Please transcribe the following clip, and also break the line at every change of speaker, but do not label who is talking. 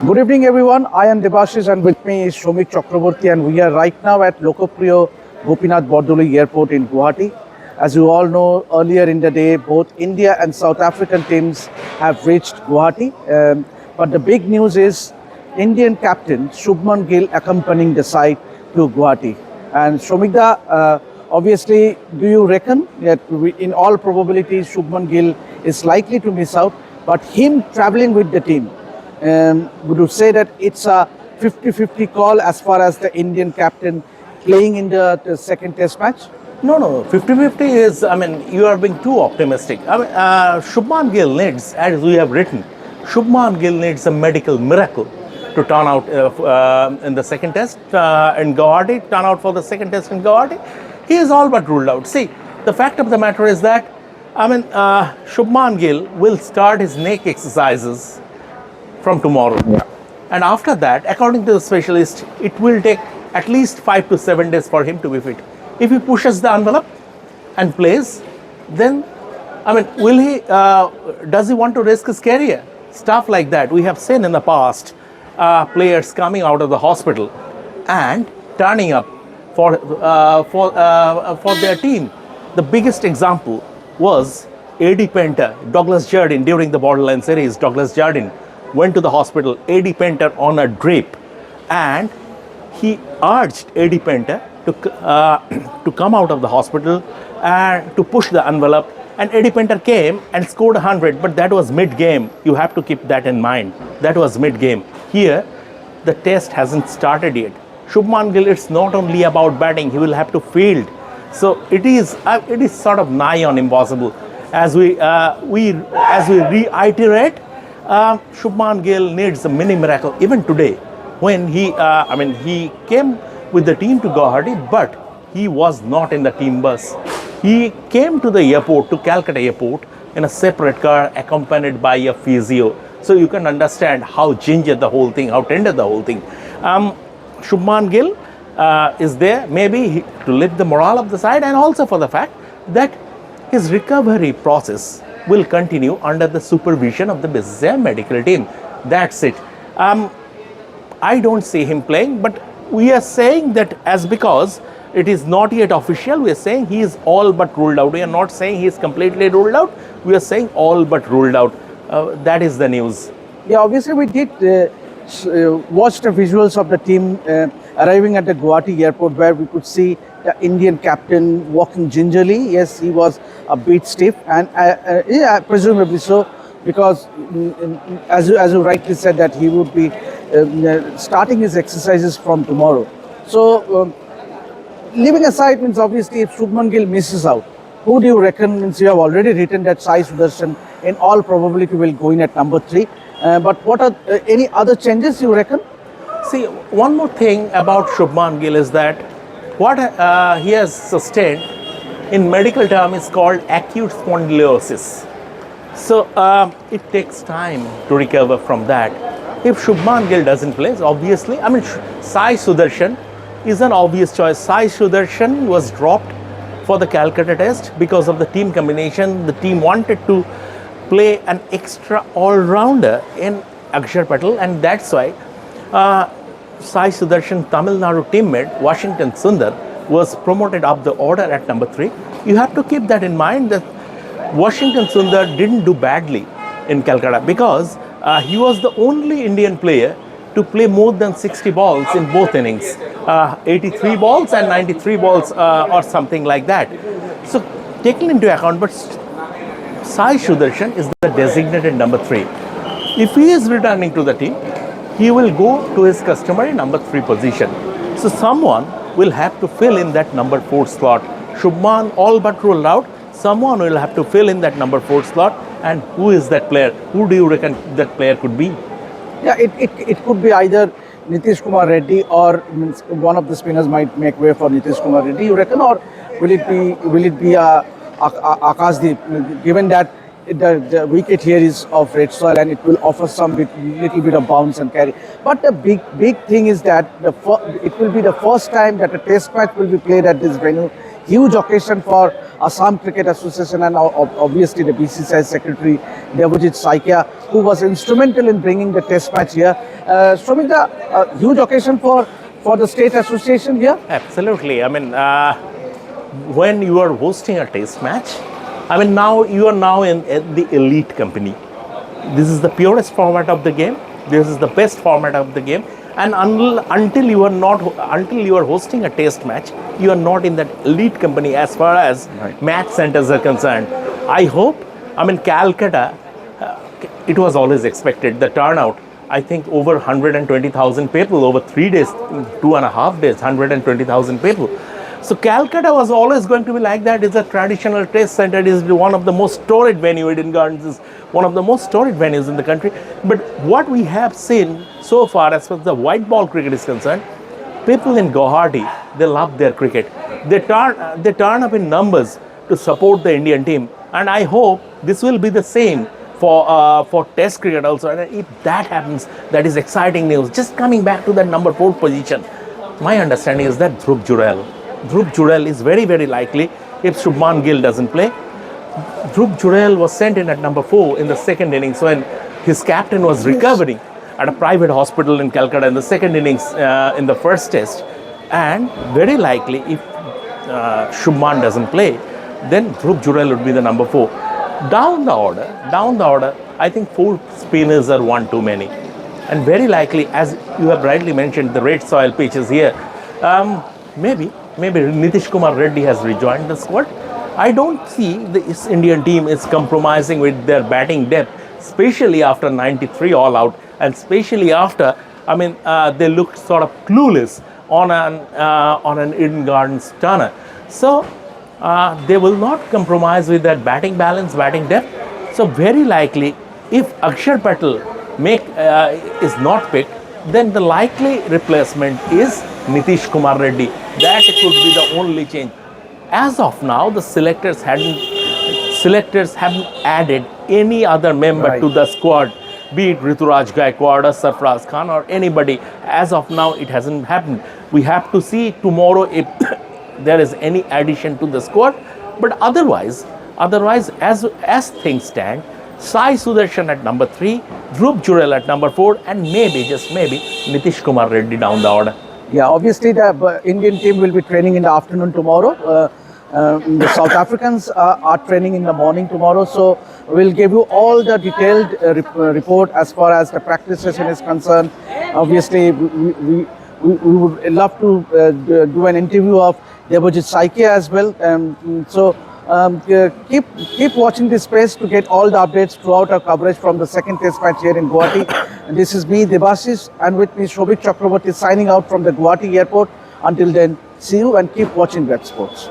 Good evening, everyone. I am Debashish, and with me is Shomik Chakraborty, and we are right now at Lokopriyo Gopinath Bordoli Airport in Guwahati. As you all know, earlier in the day, both India and South African teams have reached Guwahati. But the big news is Indian captain Shubman Gill accompanying the side to Guwahati. And Shomikda, obviously, do you reckon that in all probability Shubman Gill is likely to miss out, but him traveling with the team? Would you say that it's a 50-50 call as far as the Indian captain playing in the second test match?
No. 50-50 is, you are being too optimistic. Shubman Gill needs, as we have written, Shubman Gill needs a medical miracle to turn out in the second test in Guwahati, turn out for the second test in Guwahati. He is all but ruled out. See, the fact of the matter is that, Shubman Gill will start his neck exercises from tomorrow.
Yeah.
And after that, according to the specialist, it will take at least 5 to 7 days for him to be fit. If he pushes the envelope and plays, then, will he, does he want to risk his career? Stuff like that. We have seen in the past players coming out of the hospital and turning up for their team. The biggest example was Eddie Painter, Douglas Jardine during the Borderline series. Douglas Jardine went to the hospital, Eddie Painter on a drip, and he urged Eddie Painter to come out of the hospital and to push the envelope. And Eddie Painter came and scored 100, but that was mid-game. You have to keep that in mind. That was mid-game. Here, the test hasn't started yet. Shubman Gill, it's not only about batting, he will have to field. So it is sort of nigh on impossible. As we reiterate, Shubman Gill needs a mini miracle. Even today, when he came with the team to Guwahati, but he was not in the team bus. He came to the airport, to Calcutta airport, in a separate car accompanied by a physio. So you can understand how ginger the whole thing, how tender the whole thing. Shubman Gill is there maybe to lift the morale of the side, and also for the fact that his recovery process will continue under the supervision of the BCCI medical team. That's it. I don't see him playing, but we are saying that as because it is not yet official, we are saying he is all but ruled out. We are not saying he is completely ruled out. We are saying all but ruled out. That is the news.
Yeah, obviously we did watch the visuals of the team arriving at the Guwahati airport, where we could see the Indian captain walking gingerly. Yes, he was a bit stiff, and yeah, presumably so, because as you rightly said, that he would be starting his exercises from tomorrow. So, leaving aside, means obviously if Shubman Gill misses out, who do you reckon? Means you have already written that Sai Sudarshan in all probability will go in at number 3. But what are any other changes you reckon?
See, one more thing about Shubman Gill is that what he has sustained in medical term is called acute spondylosis. So it takes time to recover from that. If Shubman Gill doesn't play, obviously, Sai Sudarshan is an obvious choice. Sai Sudarshan was dropped for the Calcutta test because of the team combination. The team wanted to play an extra all-rounder in Akshar Patel, and that's why Sai Sudarshan, Tamil Nadu teammate Washington Sundar, was promoted up the order at number 3. You have to keep that in mind, that Washington Sundar didn't do badly in Calcutta because he was the only Indian player to play more than 60 balls in both innings, 83 balls and 93 balls or something like that. So taken into account, but Sai Sudarshan is the designated number 3. If he is returning to the team, he will go to his customary number 3 position. So someone will have to fill in that number 4 slot. Shubman all but ruled out. Someone will have to fill in that number 4 slot. And who is that player? Who do you reckon that player could be?
Yeah, it could be either Nitish Kumar Reddy, or one of the spinners might make way for Nitish Kumar Reddy, you reckon, or will it be Akashdeep, given that the wicket here is of red soil and it will offer some little bit of bounce and carry. But the big thing is that it will be the first time that a test match will be played at this venue huge occasion for Assam Cricket Association and obviously the BCCI Secretary Devajit Saikia, who was instrumental in bringing the test match here. Shomik, a huge occasion for the state association here?
Absolutely. I mean, when you are hosting a test match, I mean, now you are now in the elite company. This is the purest format of the game. This is the best format of the game. And until you are hosting a test match, you are not in that elite company as far as match centers are concerned. I hope, I mean, Calcutta, it was always expected. The turnout, I think over 120,000 people over 3 days, 2.5 days, 120,000 people. So Calcutta was always going to be like that. It's a traditional test center. It is one of the most storied venues. Eden Gardens is one of the most storied venues in the country. But what we have seen so far as far as the white ball cricket is concerned, people in Guwahati, they love their cricket. They turn up in numbers to support the Indian team. And I hope this will be the same for test cricket also. And if that happens, that is exciting news. Just coming back to that number 4 position, my understanding is that Dhruv Jurel is very, very likely if Shubman Gill doesn't play. Dhruv Jurel was sent in at number 4 in the second innings when his captain was recovering at a private hospital in Calcutta in the second innings in the first test. And very likely if Shubman doesn't play, then Dhruv Jurel would be the number 4. Down the order, I think 4 spinners are one too many. And very likely, as you have rightly mentioned, the red soil pitches here, maybe Nitish Kumar Reddy has rejoined the squad. I don't see this Indian team is compromising with their batting depth, especially after 93 all out, and especially after, I mean, they looked sort of clueless on an Eden Gardens turner. So they will not compromise with that batting balance, batting depth. So very likely, if Akshar Patel is not picked, then the likely replacement is Nitish Kumar Reddy. That could be the only change. As of now, the selectors haven't added any other member to the squad, be it Rituraj Gaikwad or Sarfraz Khan or anybody. As of now, it hasn't happened. We have to see tomorrow if there is any addition to the squad. But otherwise, as things stand, Sai Sudarshan at number 3, Dhruv Jurel at number 4, and maybe, just maybe, Nitish Kumar Reddy down the order.
Yeah, obviously the Indian team will be training in the afternoon tomorrow. The South Africans are training in the morning tomorrow. So we'll give you all the detailed report as far as the practice session is concerned. Obviously, we would love to do an interview of Devajit Saikia as well. Keep watching this space to get all the updates throughout our coverage from the second test match here in Guwahati. And this is me, Debashis, and with me, Shobik Chakraborty, signing out from the Guwahati airport. Until then, see you and keep watching RevSportz.